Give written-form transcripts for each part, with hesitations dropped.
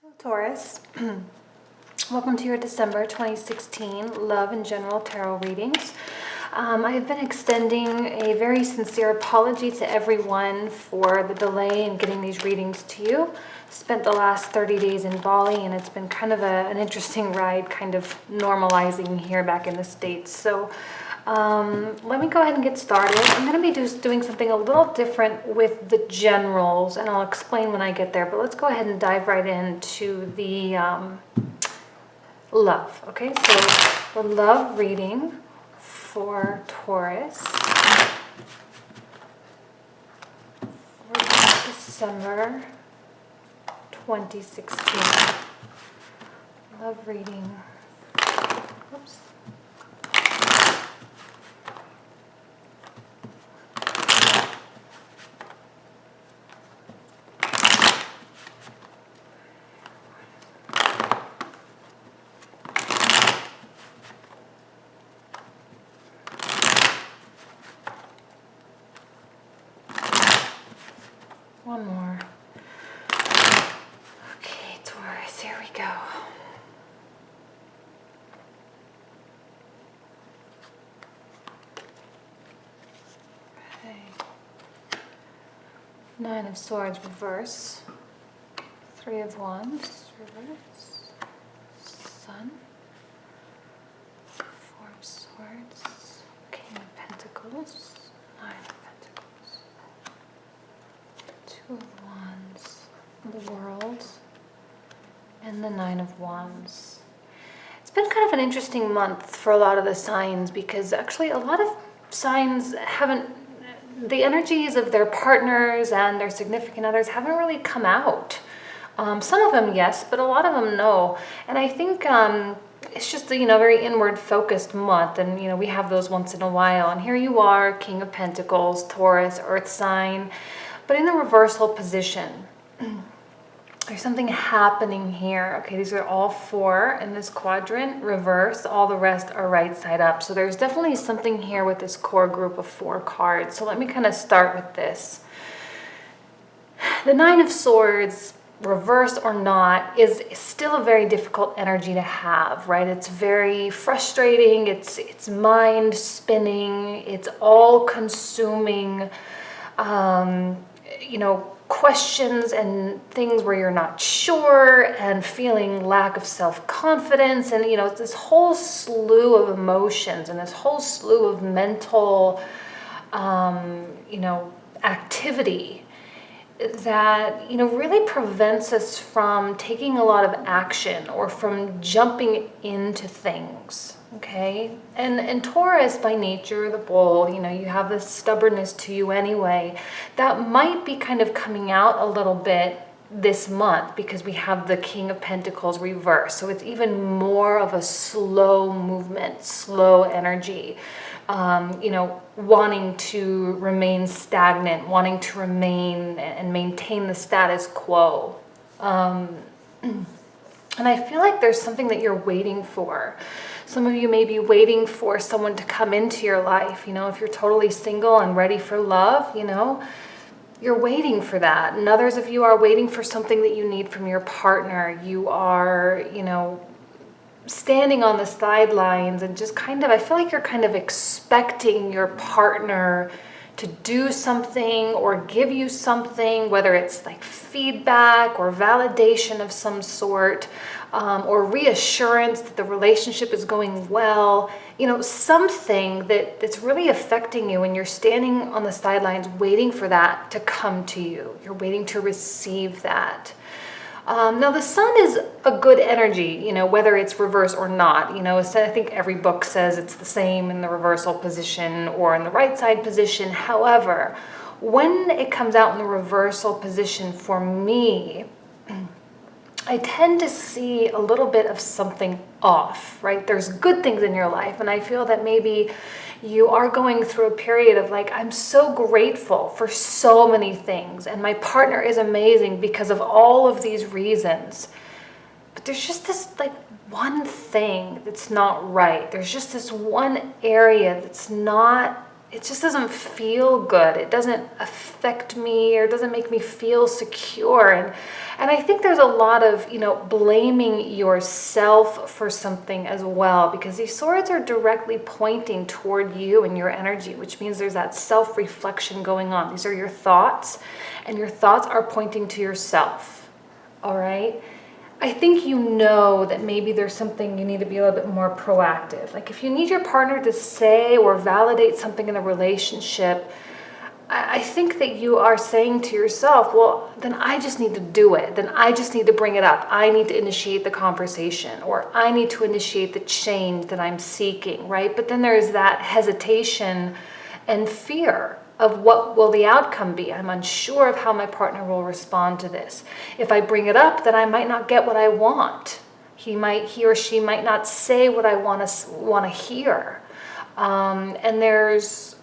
Hello, Taurus. Welcome to your December 2016 Love and General Tarot readings. I have been extending a very sincere apology to everyone for the delay in getting these readings to you. Spent the last 30 days in Bali, and it's been kind of an interesting ride, kind of normalizing here back in the States. So let me go ahead and get started. I'm going to be doing something a little different with the generals, and I'll explain when I get there. But let's go ahead and dive right into the love. Okay, so the love reading for Taurus for December 2016. Love reading. Oops. One more. Okay, Taurus, here we go. Okay. Nine of Swords, reverse. Three of Wands, reverse. Sun. Four of Swords. King of Pentacles. Nine of Pentacles. Two of Wands, the World, and the Nine of Wands. It's been kind of an interesting month for a lot of the signs because actually a lot of signs the energies of their partners and their significant others haven't really come out. Some of them, yes, but a lot of them, no. And I think it's just a very inward focused month, and we have those once in a while. And here you are, King of Pentacles, Taurus, Earth sign. But in the reversal position, there's something happening here. Okay, these are all four in this quadrant, reverse. All the rest are right side up. So there's definitely something here with this core group of four cards. So let me kind of start with this. The Nine of Swords, reverse or not, is still a very difficult energy to have, right? It's very frustrating. It's mind spinning. It's all consuming. Questions and things where you're not sure and feeling lack of self-confidence. And, it's this whole slew of emotions and this whole slew of mental, activity that, really prevents us from taking a lot of action or from jumping into things. Okay, and Taurus by nature, the bull, you have this stubbornness to you anyway. That might be kind of coming out a little bit this month because we have the King of Pentacles reverse. So it's even more of a slow movement, slow energy, wanting to remain stagnant, wanting to remain and maintain the status quo. And I feel like there's something that you're waiting for. Some of you may be waiting for someone to come into your life. If you're totally single and ready for love, you're waiting for that. And others of you are waiting for something that you need from your partner. You are, standing on the sidelines and just I feel like you're kind of expecting your partner to do something or give you something, whether it's like feedback or validation of some sort, or reassurance that the relationship is going well, something that's really affecting you, and you're standing on the sidelines waiting for that to come to you. You're waiting to receive that. Now the sun is a good energy, whether it's reverse or not. I think every book says it's the same in the reversal position or in the right side position. However, when it comes out in the reversal position for me, I tend to see a little bit of something off, right? There's good things in your life, and I feel that maybe you are going through a period of I'm so grateful for so many things, and my partner is amazing because of all of these reasons. But there's just this one thing that's not right. There's just this one area that's not it just doesn't feel good. It doesn't affect me, or doesn't make me feel secure. And I think there's a lot of, blaming yourself for something as well, because these swords are directly pointing toward you and your energy, which means there's that self-reflection going on. These are your thoughts, and your thoughts are pointing to yourself. All right? I think that maybe there's something you need to be a little bit more proactive. Like if you need your partner to say or validate something in a relationship, I think that you are saying to yourself, well, then I just need to do it. Then I just need to bring it up. I need to initiate the conversation, or I need to initiate the change that I'm seeking, right? But then there's that hesitation and fear of what will the outcome be. I'm unsure of how my partner will respond to this. If I bring it up, then I might not get what I want. He or she might not say what I want to hear. And there's,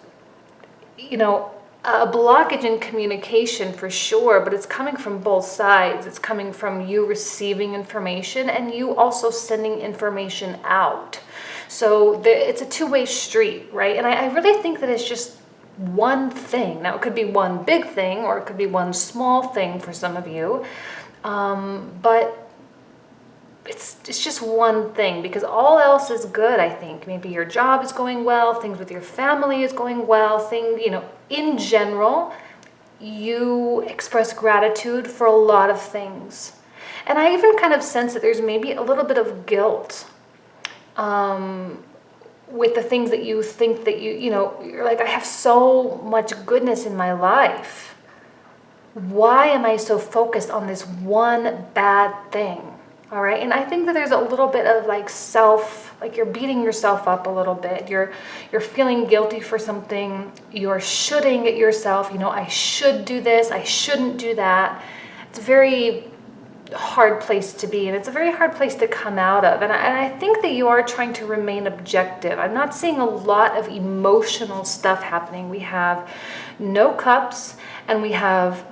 a blockage in communication for sure, but it's coming from both sides. It's coming from you receiving information and you also sending information out. So it's a two-way street, right? And I really think that it's just one thing. Now, it could be one big thing, or it could be one small thing for some of you, but it's just one thing, because all else is good. I think maybe your job is going well, things with your family is going well, in general, you express gratitude for a lot of things. And I even kind of sense that there's maybe a little bit of guilt with the things that you think that you're like, I have so much goodness in my life. Why am I so focused on this one bad thing? All right. And I think that there's a little bit of like you're beating yourself up a little bit. You're feeling guilty for something. You're shoulding at yourself. I should do this. I shouldn't do that. It's a very hard place to be, and it's a very hard place to come out of. And I think that you are trying to remain objective. I'm not seeing a lot of emotional stuff happening. We have no cups, and we have,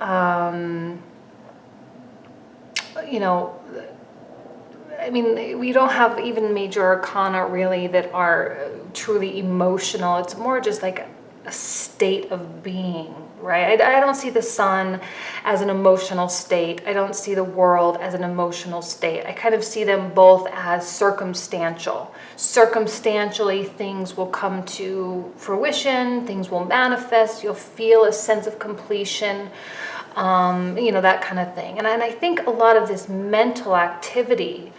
we don't have even major arcana really that are truly emotional. It's more just like a state of being, right? I don't see the sun as an emotional state. I don't see the world as an emotional state. I kind of see them both as circumstantial. Circumstantially, things will come to fruition, things will manifest, you'll feel a sense of completion, that kind of thing. And I think a lot of this mental activity,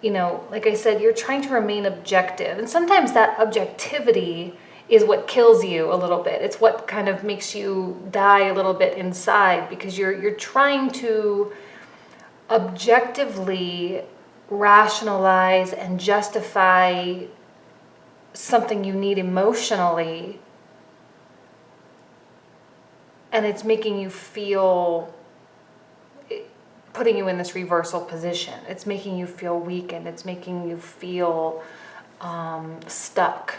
like I said, you're trying to remain objective. And sometimes that objectivity is what kills you a little bit. It's what kind of makes you die a little bit inside, because you're trying to objectively rationalize and justify something you need emotionally, and it's making you feel, putting you in this reversal position. It's making you feel weakened. It's making you feel stuck.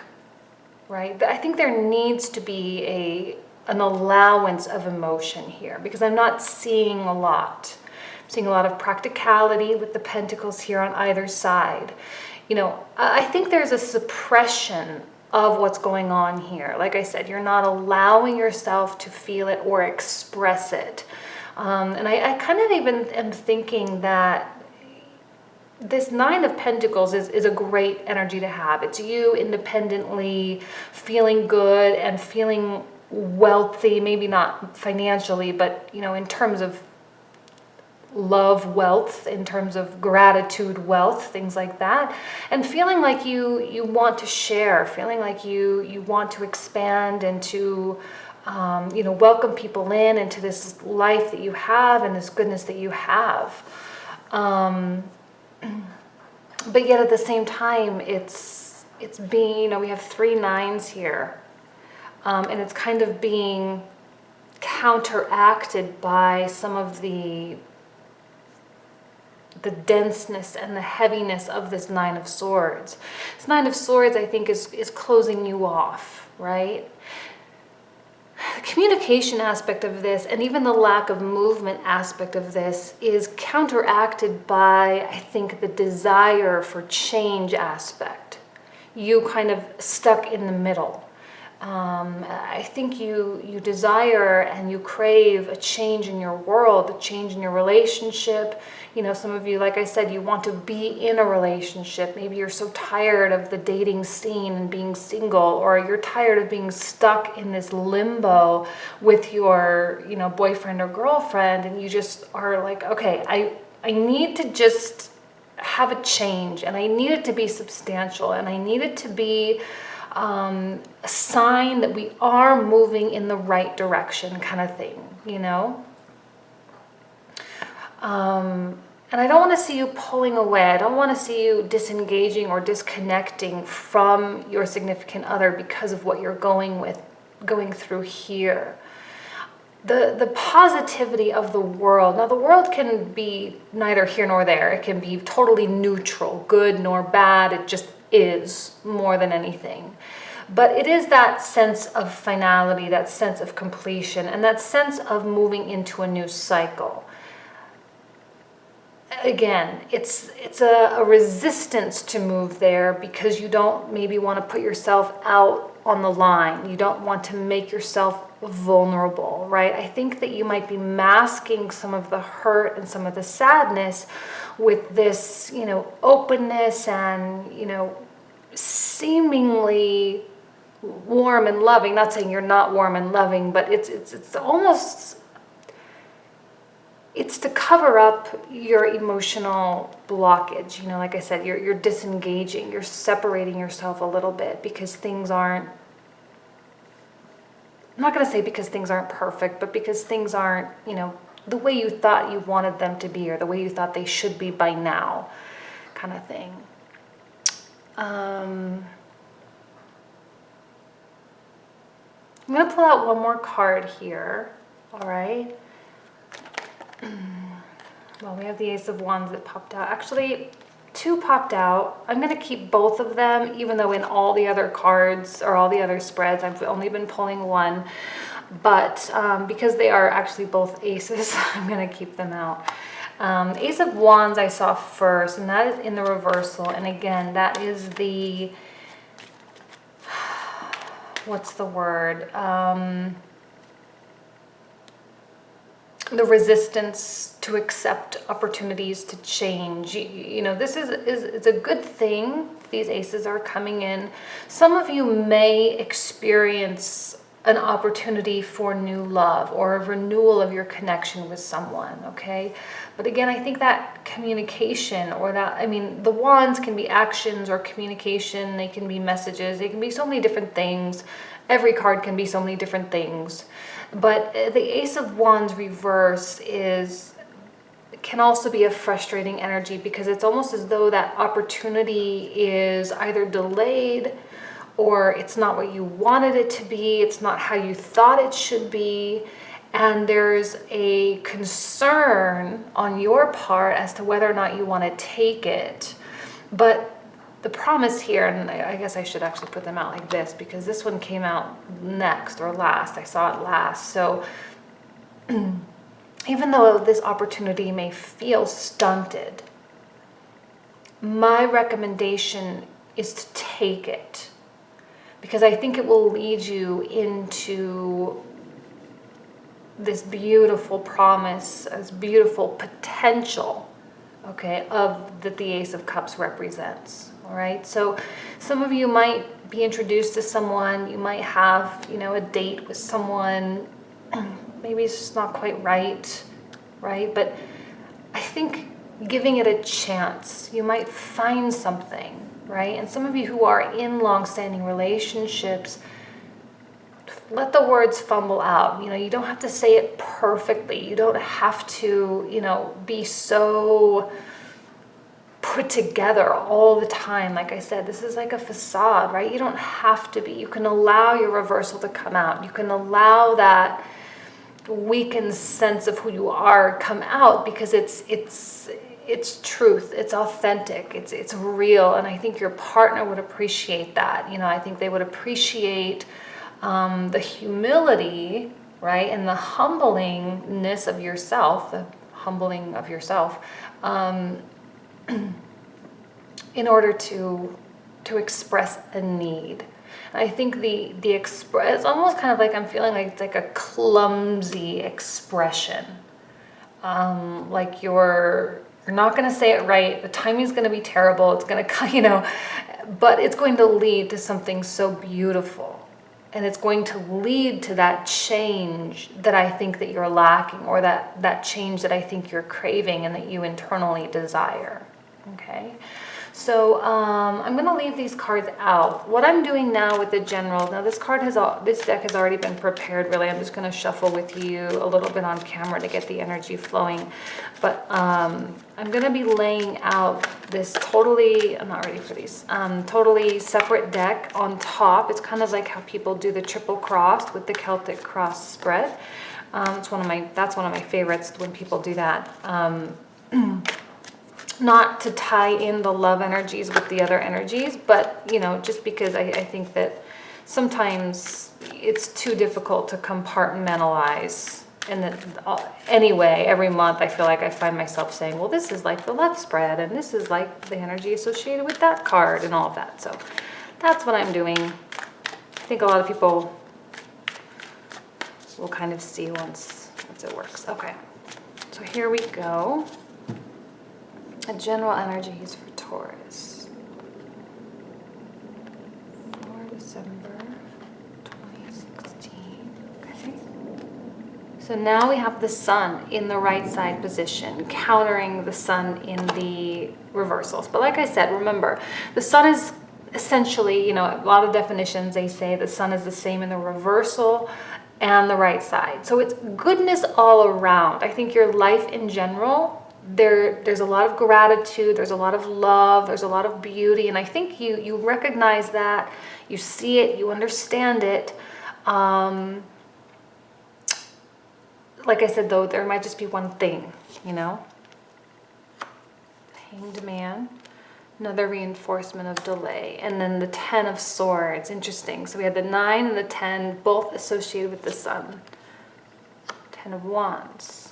Right? I think there needs to be an allowance of emotion here, because I'm not seeing a lot. I'm seeing a lot of practicality with the pentacles here on either side. I think there's a suppression of what's going on here. Like I said, you're not allowing yourself to feel it or express it. And I kind of even am thinking that this Nine of Pentacles is a great energy to have. It's you independently feeling good and feeling wealthy, maybe not financially, but in terms of love wealth, in terms of gratitude wealth, things like that, and feeling like you want to share, feeling like you want to expand and to welcome people into this life that you have and this goodness that you have. But yet at the same time, it's being, we have 3 nines here, and it's kind of being counteracted by some of the denseness and the heaviness of this 9 of Swords. This 9 of Swords, I think, is closing you off, right? The communication aspect of this, and even the lack of movement aspect of this, is counteracted by, I think, the desire for change aspect. You kind of stuck in the middle. I think you desire and you crave a change in your world, a change in your relationship. You know, some of you, like I said, you want to be in a relationship. Maybe you're so tired of the dating scene and being single, or you're tired of being stuck in this limbo with your, you know, boyfriend or girlfriend, and you just are like, okay, I need to just have a change, and I need it to be substantial, and I need it to be a sign that we are moving in the right direction, kind of thing, you know? And I don't want to see you pulling away. I don't want to see you disengaging or disconnecting from your significant other because of what you're going through here. The positivity of the world. Now, the world can be neither here nor there. It can be totally neutral, good nor bad. It just is, more than anything. But it is that sense of finality, that sense of completion, and that sense of moving into a new cycle. Again, it's a resistance to move there because you don't maybe want to put yourself out on the line. You don't want to make yourself vulnerable, right? I think that you might be masking some of the hurt and some of the sadness with this, you know, openness and, you know, seemingly warm and loving. Not saying you're not warm and loving, but it's almost, it's to cover up your emotional blockage. You know, like I said, you're disengaging, you're separating yourself a little bit because things aren't, I'm not going to say because things aren't perfect, but because things aren't, you know, the way you thought you wanted them to be or the way you thought they should be by now, kind of thing. I'm going to pull out one more card here, all right? Well, we have the Ace of Wands that popped out. Actually, two popped out. I'm going to keep both of them, even though in all the other cards or all the other spreads, I've only been pulling one. But because they are actually both aces, I'm going to keep them out. Ace of Wands I saw first, and that is in the reversal. And again, that is the, what's the word? The resistance to accept opportunities to change. You know, this is it's a good thing. These aces are coming in. Some of you may experience an opportunity for new love or a renewal of your connection with someone, okay? But again, I think that communication or that, I mean, the wands can be actions or communication. They can be messages. They can be so many different things. Every card can be so many different things. But the Ace of Wands reverse can also be a frustrating energy because it's almost as though that opportunity is either delayed or it's not what you wanted it to be. It's not how you thought it should be. And there's a concern on your part as to whether or not you want to take it. But the promise here, and I guess I should actually put them out like this because this one came out next or last. I saw it last. So even though this opportunity may feel stunted, my recommendation is to take it because I think it will lead you into this beautiful promise, this beautiful potential, okay, of that the Ace of Cups represents. All right, so some of you might be introduced to someone, you might have, you know, a date with someone, maybe it's just not quite right? But I think giving it a chance, you might find something, right? And some of you who are in long-standing relationships, let the words fumble out. You know, you don't have to say it perfectly. You don't have to, you know, be so put together all the time. Like I said, this is like a facade, right? You don't have to be. You can allow your reversal to come out. You can allow that weakened sense of who you are come out because it's truth, it's authentic, it's real, and I think your partner would appreciate that. You know, I think they would appreciate the humility, right, and the humblingness of yourself, the humbling of yourself, in order to express a need. I think the express, it's almost kind of like I'm feeling like it's like a clumsy expression. Like you're not going to say it right. The timing's going to be terrible. It's going to, but it's going to lead to something so beautiful. And it's going to lead to that change that I think that you're lacking, or that change that I think you're craving and that you internally desire. Okay. So I'm going to leave these cards out. What I'm doing now with the general, now this deck has already been prepared, really. I'm just going to shuffle with you a little bit on camera to get the energy flowing. But I'm going to be laying out this I'm not ready for these, totally separate deck on top. It's kind of like how people do the triple cross with the Celtic cross spread. That's one of my favorites when people do that. Not to tie in the love energies with the other energies, but, just because I think that sometimes it's too difficult to compartmentalize. And then anyway, every month I feel like I find myself saying, well, this is like the love spread, and this is like the energy associated with that card and all of that. So that's what I'm doing. I think a lot of people will kind of see once it works. Okay, so here we go. General energies for Taurus for December 2016. Okay. So now we have the sun in the right side position, countering the sun in the reversals. But like I said, remember, the sun is essentially, a lot of definitions, they say the sun is the same in the reversal and the right side. So it's goodness all around. I think your life in general, there's a lot of gratitude, there's a lot of love, there's a lot of beauty, and I think you recognize that, you see it, you understand it. Like I said, though, there might just be one thing, Hanged Man, another reinforcement of delay, and then the 10 of Swords. Interesting. So we had the 9 and the 10, both associated with the sun. 10 of Wands.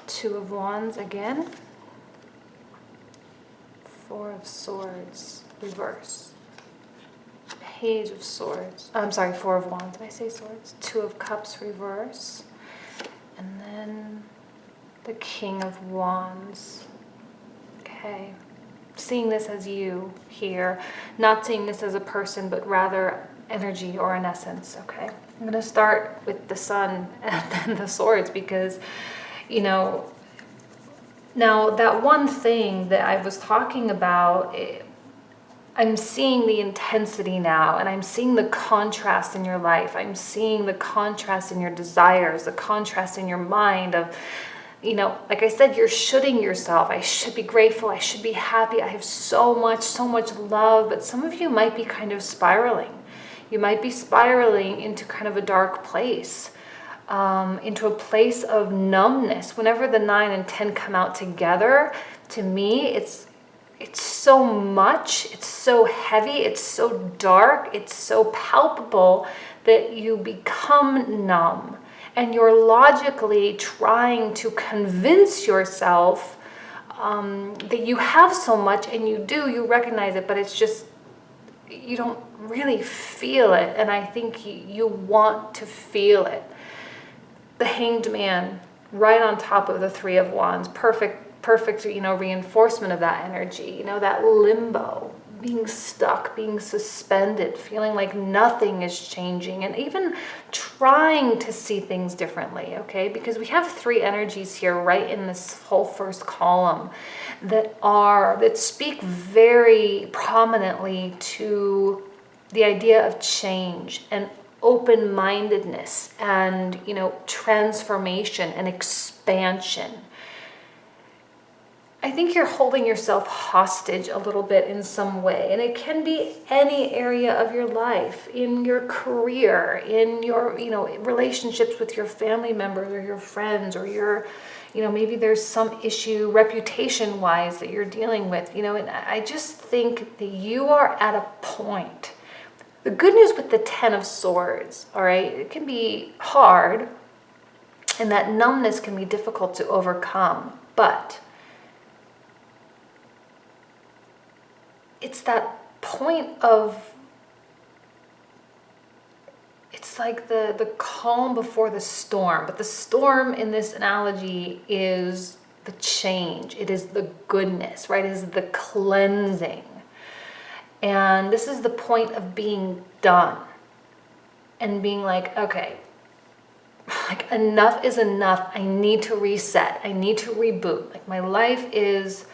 2 of Wands again. 4 of Swords, reverse. Page of Swords. I'm sorry, 4 of Wands. Did I say Swords? 2 of Cups, reverse. And then the King of Wands. Okay. Seeing this as you here. Not seeing this as a person, but rather energy or an essence. Okay. I'm going to start with the sun and then the swords because, now that one thing that I was talking about, I'm seeing the intensity now, and I'm seeing the contrast in your life. I'm seeing the contrast in your desires, the contrast in your mind of, like I said, you're shoulding yourself. I should be grateful. I should be happy. I have so much love. But some of you might be kind of spiraling. You might be spiraling into kind of a dark place, into a place of numbness. Whenever the 9 and 10 come out together, to me, it's so much, it's so heavy, it's so dark, it's so palpable that you become numb. And you're logically trying to convince yourself that you have so much, and you recognize it, but it's just, you don't really feel it. And I think you want to feel it. The Hanged Man, right on top of the 3 of Wands, perfect, reinforcement of that energy, that limbo, being stuck, being suspended, feeling like nothing is changing, and even trying to see things differently, okay? Because we have 3 energies here right in this whole first column that speak very prominently to the idea of change and open-mindedness and, transformation and expansion. I think you're holding yourself hostage a little bit in some way, and it can be any area of your life, in your career, in your, relationships with your family members or your friends, or your, maybe there's some issue reputation-wise that you're dealing with, and I just think that you are at a point. The good news with the 10 of Swords, all right, it can be hard, and that numbness can be difficult to overcome, but it's that point of, it's like the calm before the storm. But the storm in this analogy is the change. It is the goodness, right? It is the cleansing. And this is the point of being done and being like, okay, like enough is enough. I need to reset. I need to reboot. Like my life is,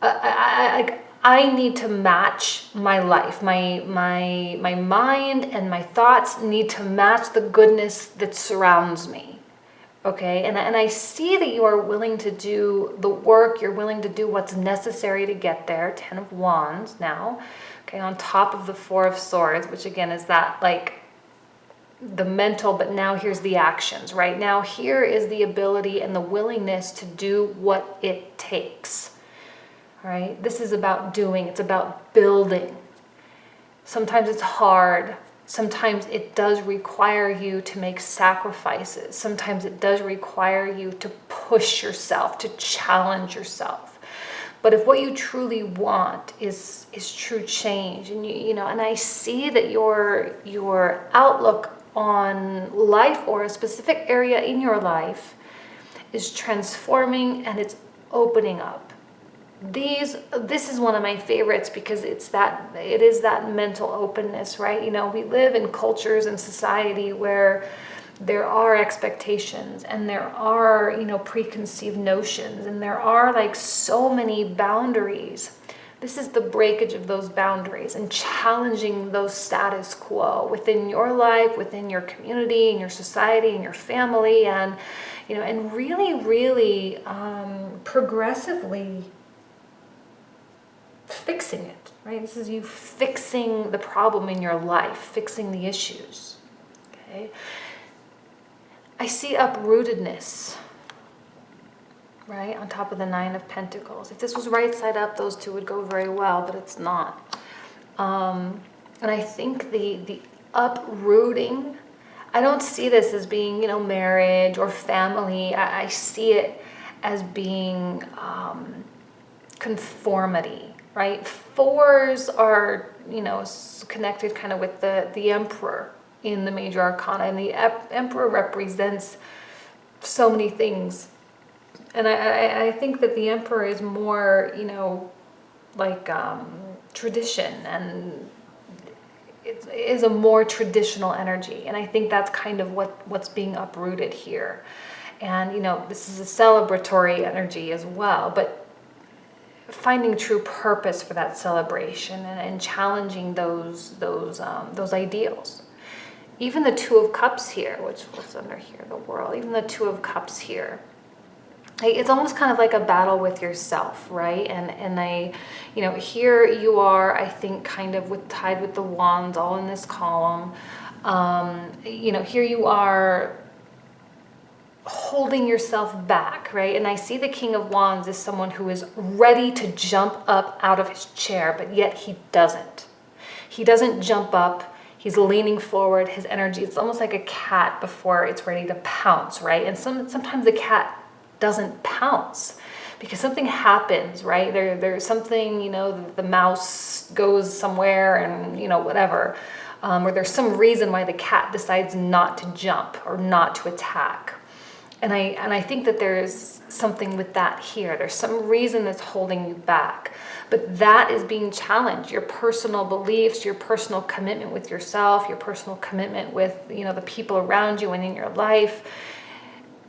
I need to match my life. My mind and my thoughts need to match the goodness that surrounds me. Okay, and I see that you are willing to do the work. You're willing to do what's necessary to get there. 10 of Wands now, okay, on top of the 4 of Swords, which again is that like the mental, but now here's the actions, right? Now here is the ability and the willingness to do what it takes, right? This is about doing. It's about building. Sometimes it's hard. Sometimes it does require you to make sacrifices. Sometimes it does require you to push yourself, to challenge yourself. But if what you truly want is true change, and you know, and I see that your outlook on life or a specific area in your life is transforming and it's opening up. This is one of my favorites because it is that mental openness, right? You know, we live in cultures and society where there are expectations and there are, you know, preconceived notions and there are like so many boundaries. This is the breakage of those boundaries and challenging those status quo within your life, within your community, in your society, in your family, and, you know, and really, really progressively fixing it, right? This is you fixing the problem in your life, fixing the issues, okay? I see uprootedness, right, on top of the 9 of Pentacles. If this was right side up, those two would go very well, but it's not. And I think the uprooting, I don't see this as being, you know, marriage or family. I see it as being conformity. Right? 4s are, you know, connected kind of with the Emperor in the major arcana, and the Emperor represents so many things. And I think that the Emperor is more, you know, like tradition, and it is a more traditional energy. And I think that's kind of what's being uprooted here. And, you know, this is a celebratory energy as well, but finding true purpose for that celebration and challenging those ideals. Even the 2 of Cups here, what's under here, the World, even the 2 of Cups here, it's almost kind of like a battle with yourself, right? And I, you know, here you are, I think, kind of tied with the Wands all in this column. You know, here you are holding yourself back, right? And I see the King of Wands as someone who is ready to jump up out of his chair, but yet he doesn't. He doesn't jump up. He's leaning forward. His energy, it's almost like a cat before it's ready to pounce, right? And sometimes the cat doesn't pounce because something happens, right? There's something, you know, the mouse goes somewhere and, you know, whatever. Or there's some reason why the cat decides not to jump or not to attack. And I think that there's something with that here. There's some reason that's holding you back. But that is being challenged. Your personal beliefs, your personal commitment with yourself, your personal commitment with, you know, the people around you and in your life.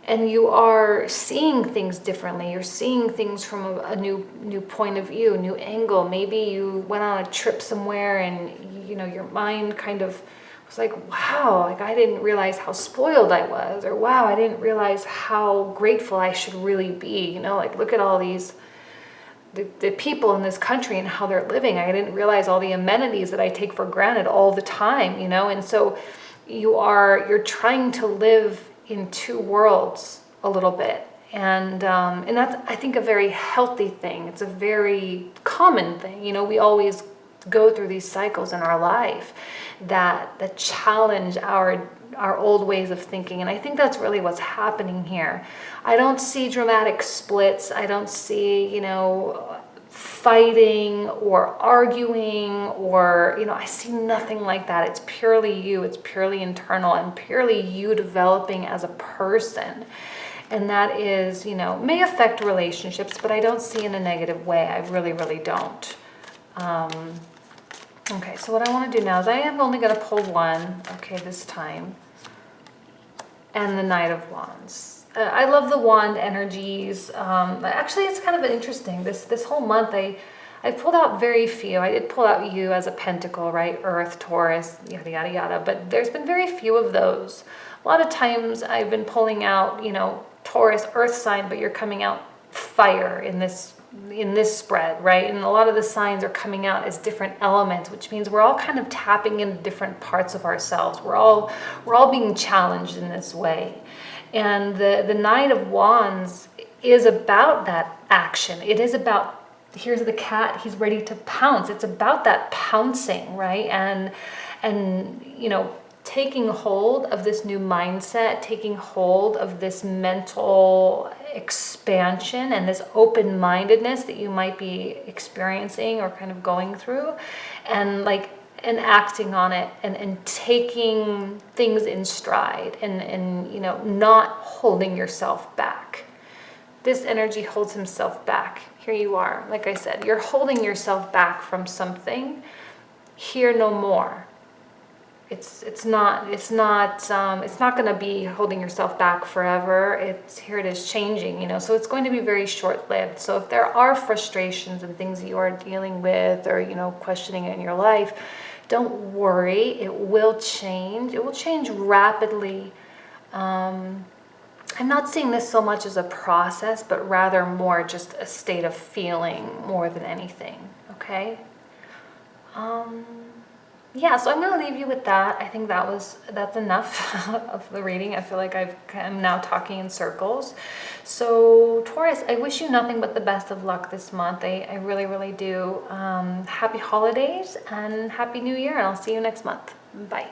And you are seeing things differently. You're seeing things from a new point of view, a new angle. Maybe you went on a trip somewhere and, you know, your mind kind of was like, wow, like I didn't realize how spoiled I was, or wow, I didn't realize how grateful I should really be. You know, like look at all these, the people in this country and how they're living. I didn't realize all the amenities that I take for granted all the time, you know? And so you're trying to live in 2 worlds a little bit. And that's, I think, a very healthy thing. It's a very common thing. You know, we always go through these cycles in our life that challenge our old ways of thinking. And I think that's really what's happening here. I don't see dramatic splits. I don't see, you know, fighting or arguing, or, you know, I see nothing like that. It's purely you. It's purely internal and purely you developing as a person. And that is, you know, may affect relationships, but I don't see in a negative way. I really, really don't. Okay, so what I want to do now is I am only going to pull one, okay, this time. And the Knight of Wands. I love the wand energies. Actually, it's kind of interesting. This whole month, I pulled out very few. I did pull out you as a pentacle, right? Earth, Taurus, yada, yada, yada. But there's been very few of those. A lot of times I've been pulling out, you know, Taurus, earth sign, but you're coming out fire in this spread, right? And a lot of the signs are coming out as different elements, which means we're all kind of tapping into different parts of ourselves. We're all being challenged in this way. And the Knight of Wands is about that action. It is about, here's the cat, he's ready to pounce. It's about that pouncing, right? And you know, taking hold of this new mindset, taking hold of this mental expansion and this open-mindedness that you might be experiencing or kind of going through, and acting on it, and taking things in stride, and you know, not holding yourself back. This energy holds himself back. Here you are, like I said, you're holding yourself back from something. Here no more. It's not going to be holding yourself back forever. Here it is changing, you know, so it's going to be very short-lived. So if there are frustrations and things that you are dealing with, or, you know, questioning in your life, don't worry, it will change. It will change rapidly. I'm not seeing this so much as a process, but rather more just a state of feeling more than anything, okay? Yeah, so I'm going to leave you with that. I think that's enough of the reading. I feel like I'm now talking in circles. So Taurus, I wish you nothing but the best of luck this month. I really, really do. Happy holidays and Happy New Year, and I'll see you next month. Bye.